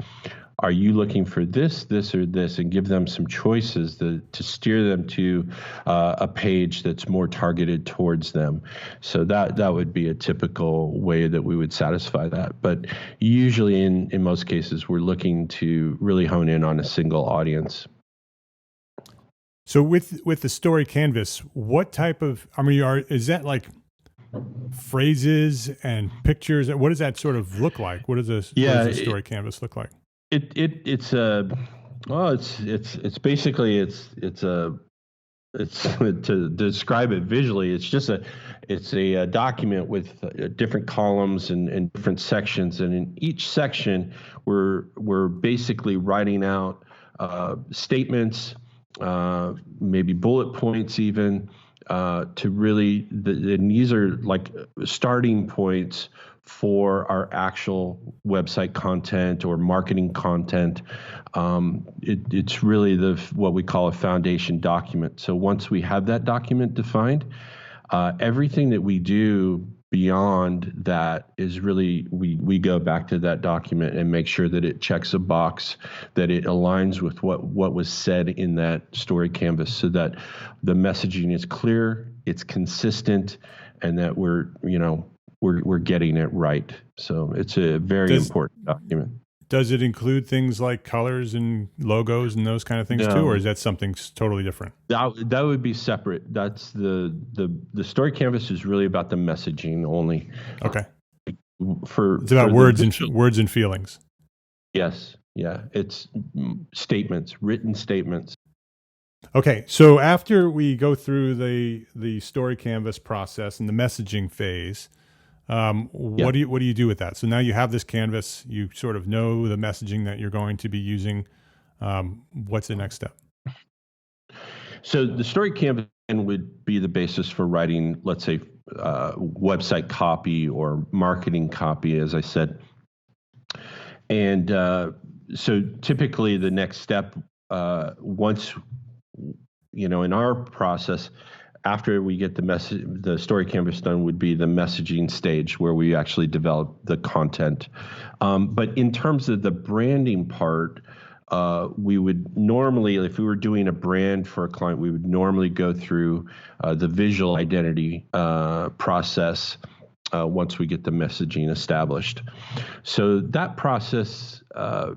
are you looking for this, or this, and give them some choices to steer them to a page that's more targeted towards them. So that would be a typical way that we would satisfy that. But usually in most cases, we're looking to really hone in on a single audience. So with the story canvas, what type of, is that like phrases and pictures? What does that sort of look like? What does the story canvas look like? It's basically to describe it visually, it's a document with different columns and different sections, and in each section we're basically writing out statements, maybe bullet points even, to really and these are like starting points for our actual website content or marketing content. It's really what we call a foundation document. So once we have that document defined, everything that we do beyond that is really, we go back to that document and make sure that it checks a box, that it aligns with what was said in that story canvas, so that the messaging is clear, it's consistent, and that we're getting it right. So it's a very important document. Does it include things like colors and logos and those kind of things too, or is that something totally different? That would be separate. That's the story canvas is really about the messaging only. Okay. It's about words and feelings. Yes. Yeah. It's statements, written statements. Okay, so after we go through the story canvas process and the messaging phase, what do you do with that? So now you have this canvas, you sort of know the messaging that you're going to be using. What's the next step? So the story canvas would be the basis for writing, let's say, website copy or marketing copy, as I said. And so typically the next step, once, in our process, after we get the story canvas done, would be the messaging stage where we actually develop the content. But in terms of the branding part, we would normally, if we were doing a brand for a client, we would normally go through the visual identity process once we get the messaging established. So that process, I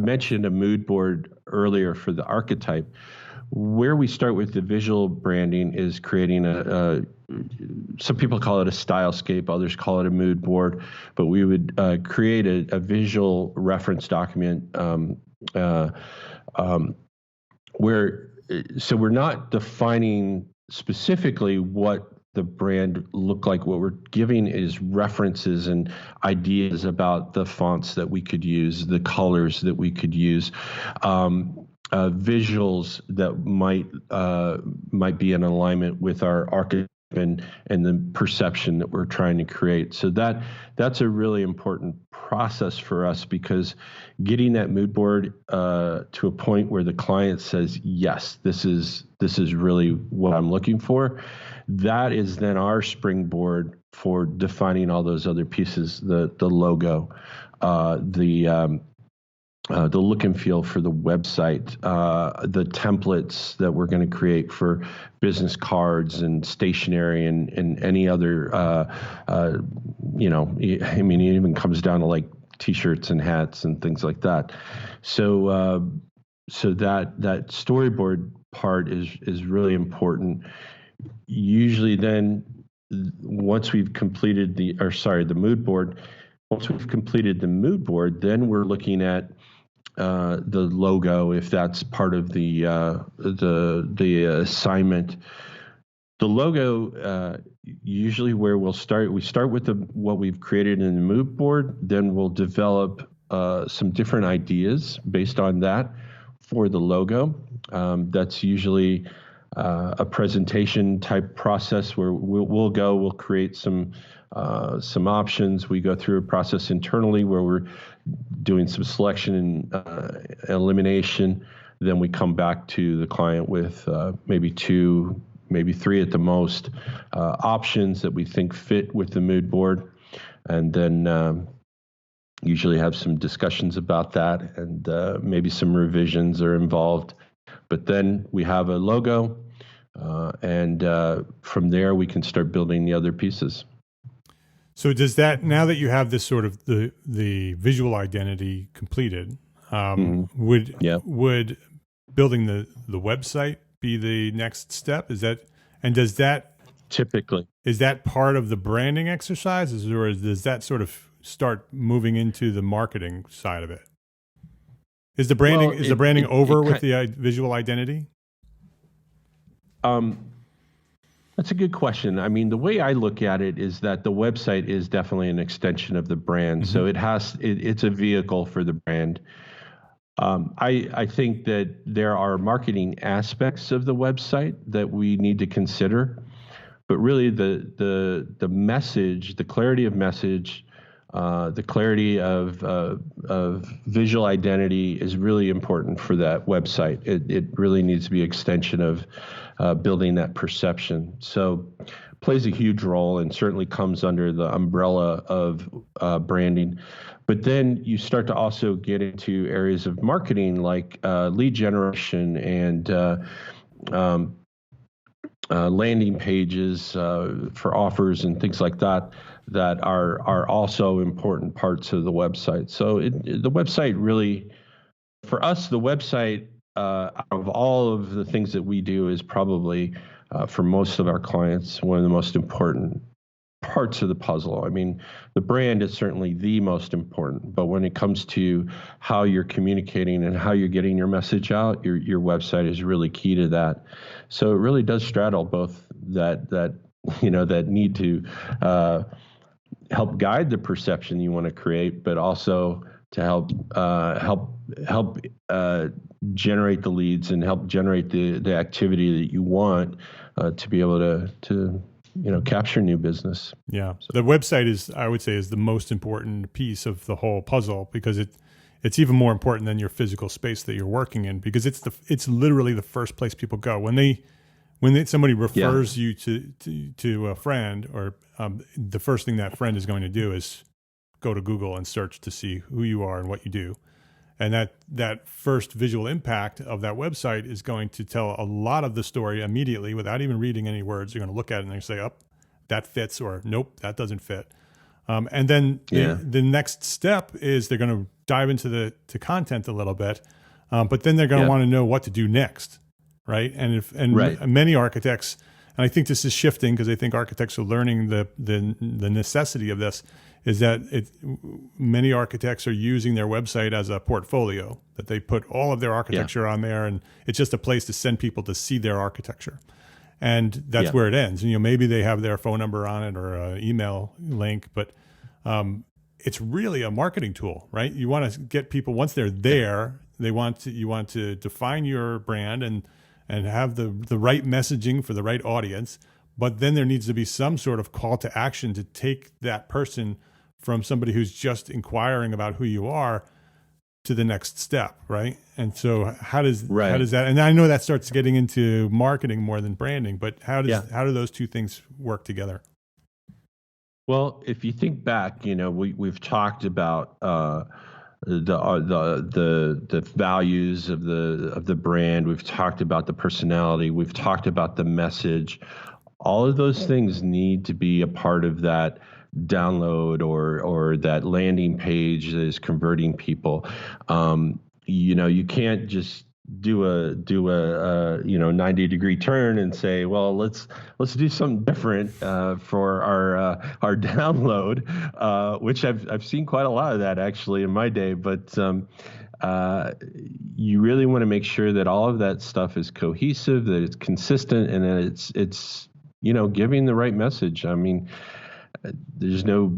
mentioned a mood board earlier for the archetype. Where we start with the visual branding is creating some people call it a stylescape, others call it a mood board, but we would create a visual reference document where we're not defining specifically what the brand look like. What we're giving is references and ideas about the fonts that we could use, the colors that we could use, visuals that might be in alignment with our and the perception that we're trying to create. So that's a really important process for us, because getting that mood board to a point where the client says, yes, this is really what I'm looking for. That is then our springboard for defining all those other pieces, the logo, the look and feel for the website, the templates that we're going to create for business cards and stationery and any other, I mean, it even comes down to like T-shirts and hats and things like that. So that storyboard part is really important. Usually then, once we've completed the mood board, then we're looking at the logo, if that's part of the assignment. The logo, usually where we start with what we've created in the mood board, then we'll develop some different ideas based on that for the logo. That's usually a presentation type process where we'll create some options. We go through a process internally where we're doing some selection and elimination. Then we come back to the client with maybe 2, maybe 3 at the most options that we think fit with the mood board, and then usually have some discussions about that, and maybe some revisions are involved. But then we have a logo, and from there we can start building the other pieces. So does that, now that you have this sort of the visual identity completed, would building the website be the next step? Is that typically, is that part of the branding exercise, or does that sort of start moving into the marketing side of it? Is the branding over with the visual identity? That's a good question. I mean, the way I look at it is that the website is definitely an extension of the brand. Mm-hmm. So it's a vehicle for the brand. I think that there are marketing aspects of the website that we need to consider, but really the message, the clarity of message, the clarity of visual identity is really important for that website. It really needs to be an extension of building that perception. So plays a huge role and certainly comes under the umbrella of branding. But then you start to also get into areas of marketing like lead generation and landing pages for offers and things like that are also important parts of the website. So the website really, for us, the website, out of all of the things that we do, is probably, for most of our clients, one of the most important parts of the puzzle. I mean, the brand is certainly the most important, but when it comes to how you're communicating and how you're getting your message out, your website is really key to that. So it really does straddle both that need to help guide the perception you want to create, but also to help generate the leads and help generate the activity that you want to be able to capture new business. Yeah. So the website is, I would say, is the most important piece of the whole puzzle, because it's even more important than your physical space that you're working in, because it's literally the first place people go when somebody refers you to a friend, or the first thing that friend is going to do is go to Google and search to see who you are and what you do. And that first visual impact of that website is going to tell a lot of the story immediately without even reading any words. You're going to look at it and they say, oh, that fits, or nope, that doesn't fit. And then the next step is they're going to dive into the content a little bit, but then they're going to want to know what to do next, right? Many architects, and I think this is shifting because I think architects are learning the necessity of this, is that many architects are using their website as a portfolio, that they put all of their architecture on there, and it's just a place to send people to see their architecture. And that's where it ends. And, maybe they have their phone number on it or an email link, but it's really a marketing tool, right? You want to get people, once they're there, you want to define your brand and have the right messaging for the right audience, but then there needs to be some sort of call to action to take that person from somebody who's just inquiring about who you are to the next step, right? And so how does that, and I know that starts getting into marketing more than branding, but how do those two things work together? Well, if you think back, we've talked about the values of the brand. We've talked about the personality. We've talked about the message. All of those things need to be a part of that download or that landing page that is converting people. You can't just do a 90-degree turn and say, well, let's do something different for our download, which I've seen quite a lot of that actually in my day. But you really want to make sure that all of that stuff is cohesive, that it's consistent, and that it's giving the right message. I mean, there's no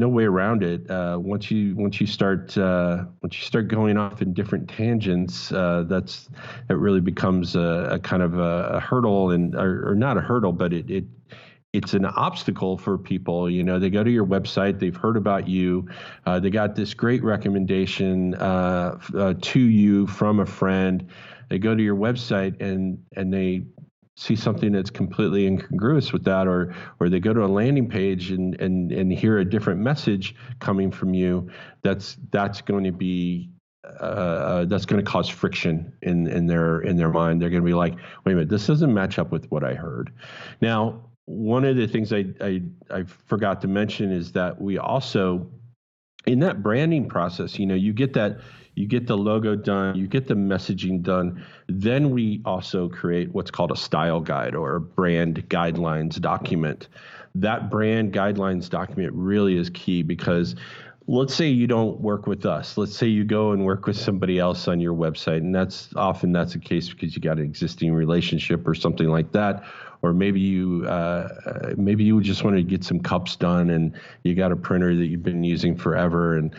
way around it. Once you start going off in different tangents, that really becomes a kind of a hurdle, or not a hurdle, but it's an obstacle for people. They go to your website, they've heard about you, they got this great recommendation to you from a friend. They go to your website and they see something that's completely incongruous with that, or they go to a landing page and hear a different message coming from you. That's going to be that's going to cause friction in their mind. They're going to be like, wait a minute, this doesn't match up with what I heard. Now, one of the things I forgot to mention is that we also, in that branding process, you get the logo done, you get the messaging done. Then we also create what's called a style guide or a brand guidelines document. That brand guidelines document really is key because let's say you don't work with us. Let's say you go and work with somebody else on your website. And that's the case because you got an existing relationship or something like that. Or maybe you just want to get some cups done and you got a printer that you've been using forever and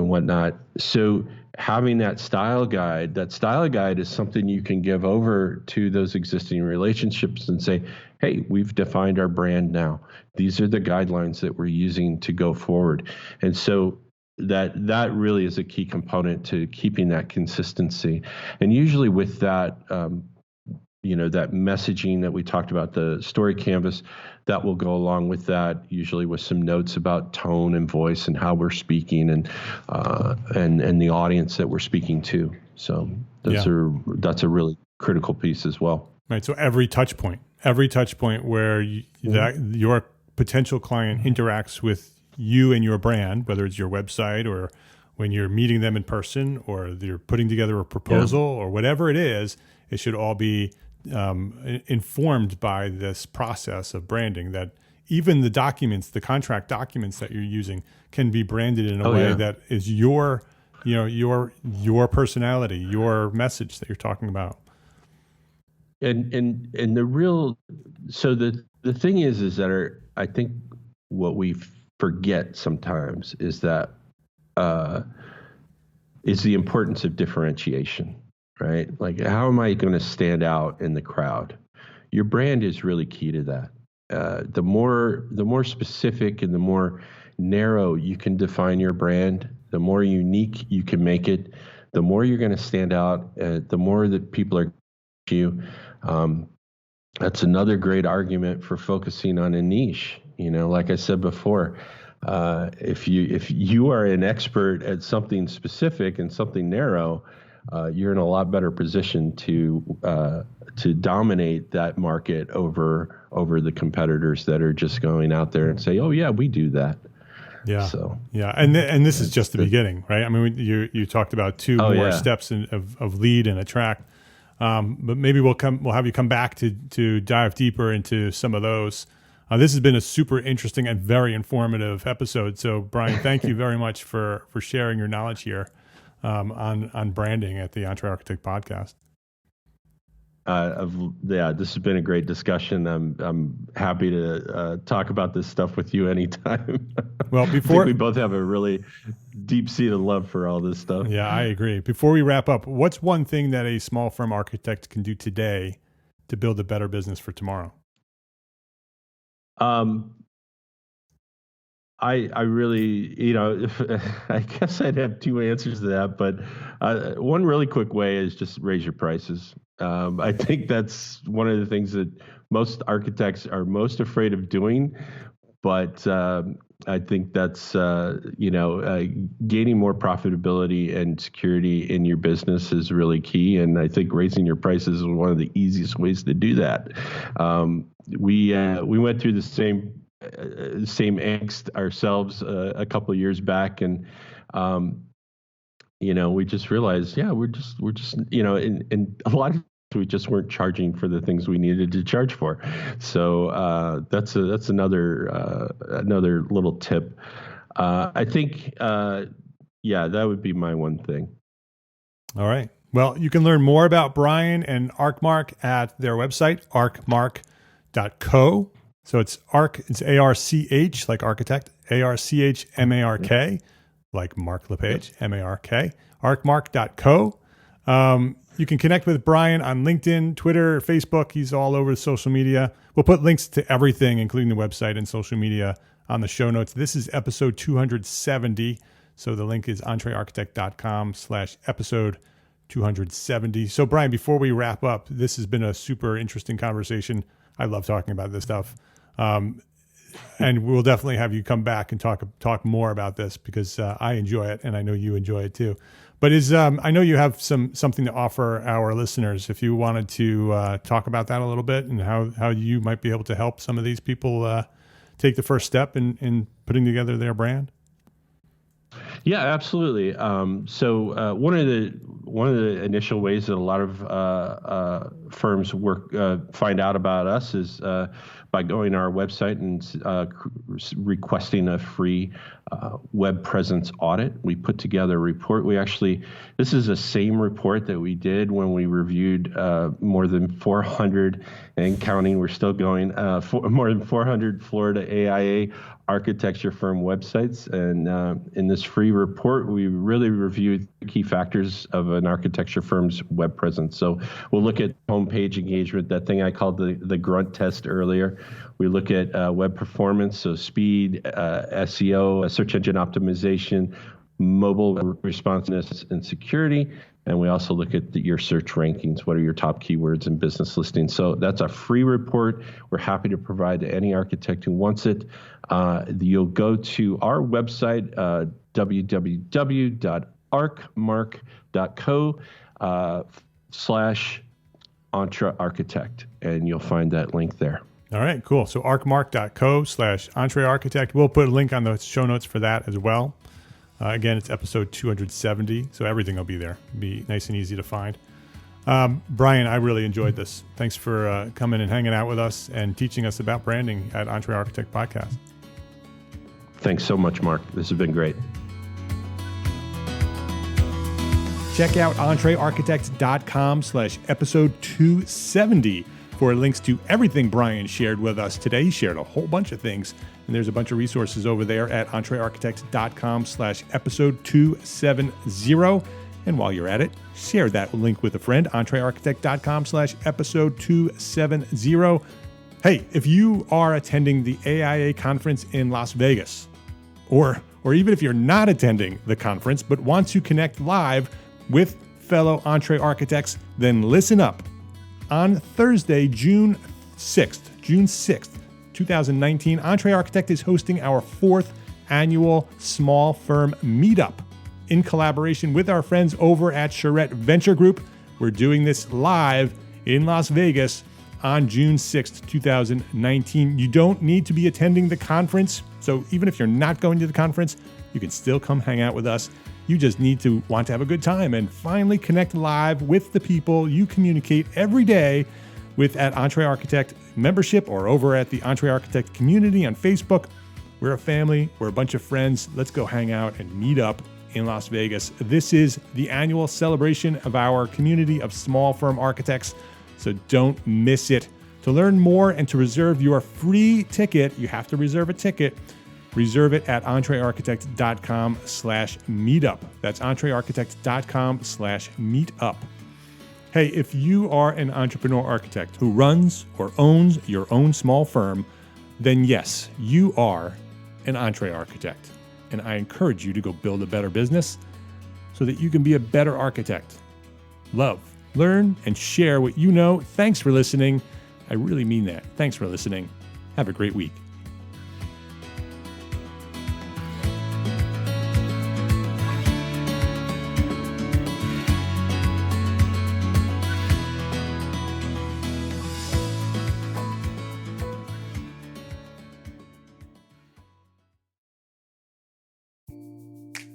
whatnot. So having that style guide is something you can give over to those existing relationships and say, hey, we've defined our brand now. These are the guidelines that we're using to go forward. And so that really is a key component to keeping that consistency. And usually with that, that messaging that we talked about, the story canvas, that will go along with that, usually with some notes about tone and voice and how we're speaking and the audience that we're speaking to. So that's a really critical piece as well. Right. So every touch point where your potential client interacts with you and your brand, whether it's your website or when you're meeting them in person or you're putting together a proposal or whatever it is, it should all be informed by this process of branding, that even the contract documents that you're using can be branded in a way that is your personality, your message that you're talking about. And the thing is that I think what we forget sometimes is that is the importance of differentiation. Right? Like, how am I going to stand out in the crowd? Your brand is really key to that. The more specific and the more narrow you can define your brand, the more unique you can make it, the more you're going to stand out, the more that people are you. That's another great argument for focusing on a niche. Like I said before, if you are an expert at something specific and something narrow, you're in a lot better position to dominate that market over the competitors that are just going out there and say, oh yeah, we do that. Yeah. So and this is just the beginning, right? I mean, you talked about two more steps of lead and attract, but maybe we'll have you come back to dive deeper into some of those. This has been a super interesting and very informative episode. So Bryon, thank you very much for sharing your knowledge here. On branding at the EntreArchitect podcast. This has been a great discussion. I'm happy to talk about this stuff with you anytime. Well, I think we both have a really deep-seated love for all this stuff. Yeah, I agree. Before we wrap up, what's one thing that a small firm architect can do today to build a better business for tomorrow? Um, I really, I guess I'd have two answers to that, but one really quick way is just raise your prices. I think that's one of the things that most architects are most afraid of doing, but I think that's gaining more profitability and security in your business is really key, and I think raising your prices is one of the easiest ways to do that. We went through the same angst ourselves a couple of years back, and we just realized, we're just in a lot of we just weren't charging for the things we needed to charge for. So that's another little tip. I think that would be my one thing. All right. Well, you can learn more about Bryon and ArcMark at their website, arcmark.co. So it's it's ARCH, like architect, ARCHMARK, like Mark LePage, MARK, arcmark.co. You can connect with Bryon on LinkedIn, Twitter, Facebook. He's all over social media. We'll put links to everything, including the website and social media, on the show notes. This is episode 270. So the link is entrearchitect.com/episode 270. So Bryon, before we wrap up, this has been a super interesting conversation. I love talking about this stuff. And we'll definitely have you come back and talk more about this because I enjoy it and I know you enjoy it too. But I know you have something to offer our listeners. If you wanted to talk about that a little bit and how you might be able to help some of these people take the first step in putting together their brand. Yeah, absolutely. So one of the initial ways that a lot of firms find out about us is by going to our website and requesting a free web presence audit. We put together a report. This is the same report that we did when we reviewed more than 400 and counting. We're still going more than 400 Florida AIA architecture firm websites. And in this free report, we really reviewed key factors of an architecture firm's web presence. So we'll look at homepage engagement, that thing I called the grunt test earlier. We look at web performance, so speed, SEO, search engine optimization, mobile responsiveness, and security. And we also look at your search rankings. What are your top keywords in business listings? So that's a free report. We're happy to provide to any architect who wants it. You'll go to our website, www.arcmark.co/EntreArchitect, and you'll find that link there. All right, cool. So arcmark.co/EntreArchitect. We'll put a link on the show notes for that as well. Again, it's episode 270, so everything will be there. It'll be nice and easy to find. Bryon, I really enjoyed this. Thanks for coming and hanging out with us and teaching us about branding at EntreArchitect Podcast. Thanks so much, Mark. This has been great. Check out EntreArchitect.com/episode 270 for links to everything Bryon shared with us today. He shared a whole bunch of things, and there's a bunch of resources over there at EntreArchitect.com/episode 270. And while you're at it, share that link with a friend, EntreArchitect.com/episode 270. Hey, if you are attending the AIA conference in Las Vegas, or even if you're not attending the conference but want to connect live with fellow EntreArchitects, then listen up. On Thursday, June 6th, 2019, EntreArchitect is hosting our 4th annual small firm meetup in collaboration with our friends over at Charette Venture Group. We're doing this live in Las Vegas on June 6th, 2019. You don't need to be attending the conference, so even if you're not going to the conference, you can still come hang out with us. You just need to want to have a good time and finally connect live with the people you communicate every day with at EntreArchitect membership or over at the EntreArchitect community on Facebook. We're a family. We're a bunch of friends. Let's go hang out and meet up in Las Vegas. This is the annual celebration of our community of small firm architects, so don't miss it. To learn more and to reserve your free ticket, you have to reserve a ticket. Reserve it at EntreArchitect.com/meetup. That's EntreArchitect.com/meetup. Hey, if you are an entrepreneur architect who runs or owns your own small firm, then yes, you are an EntreArchitect. And I encourage you to go build a better business so that you can be a better architect. Love, learn, and share what you know. Thanks for listening. I really mean that. Thanks for listening. Have a great week.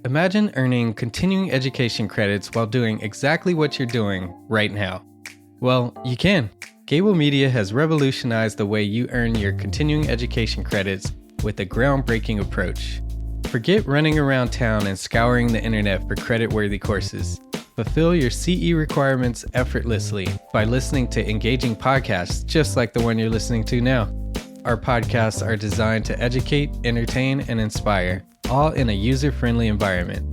Imagine earning continuing education credits while doing exactly what you're doing right now. Well, you can. Gable Media has revolutionized the way you earn your continuing education credits with a groundbreaking approach. Forget running around town and scouring the internet for credit-worthy courses. Fulfill your CE requirements effortlessly by listening to engaging podcasts just like the one you're listening to now. Our podcasts are designed to educate, entertain, and inspire, all in a user-friendly environment.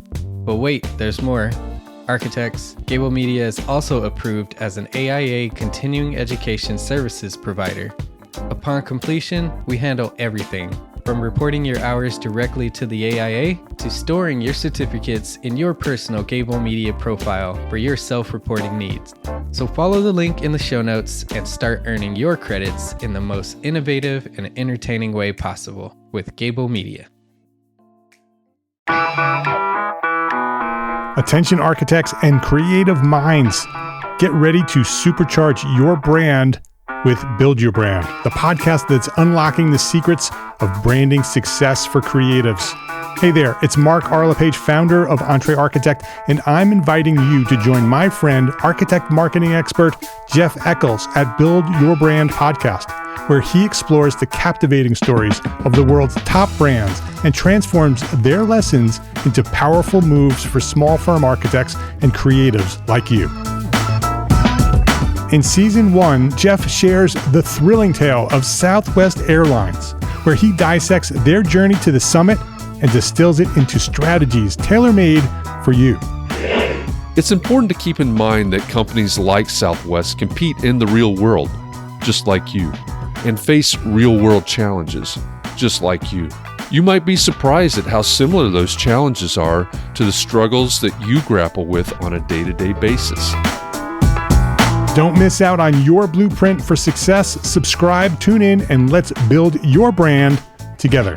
But wait, there's more. Architects, Gable Media is also approved as an AIA continuing education services provider. Upon completion, we handle everything, from reporting your hours directly to the AIA to storing your certificates in your personal Gable Media profile for your self-reporting needs. So follow the link in the show notes and start earning your credits in the most innovative and entertaining way possible with Gable Media. Attention architects and creative minds, get ready to supercharge your brand with Build Your Brand, the podcast that's unlocking the secrets of branding success for creatives. Hey there, it's Mark Arlepage, founder of EntreArchitect, and I'm inviting you to join my friend, architect marketing expert Jeff Eccles at Build Your Brand podcast, where he explores the captivating stories of the world's top brands and transforms their lessons into powerful moves for small firm architects and creatives like you. In Season 1, Jeff shares the thrilling tale of Southwest Airlines, where he dissects their journey to the summit and distills it into strategies tailor-made for you. It's important to keep in mind that companies like Southwest compete in the real world, just like you, and face real-world challenges, just like you. You might be surprised at how similar those challenges are to the struggles that you grapple with on a day-to-day basis. Don't miss out on your blueprint for success. Subscribe, tune in, and let's build your brand together.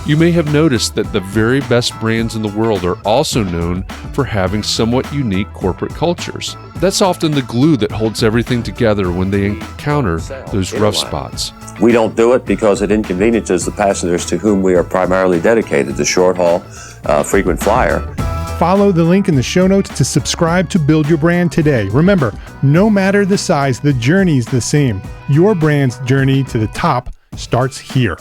You may have noticed that the very best brands in the world are also known for having somewhat unique corporate cultures. That's often the glue that holds everything together when they encounter those rough spots. We don't do it because it inconveniences the passengers to whom we are primarily dedicated, the short haul, frequent flyer. Follow the link in the show notes to subscribe to Build Your Brand today. Remember, no matter the size, the journey's the same. Your brand's journey to the top starts here.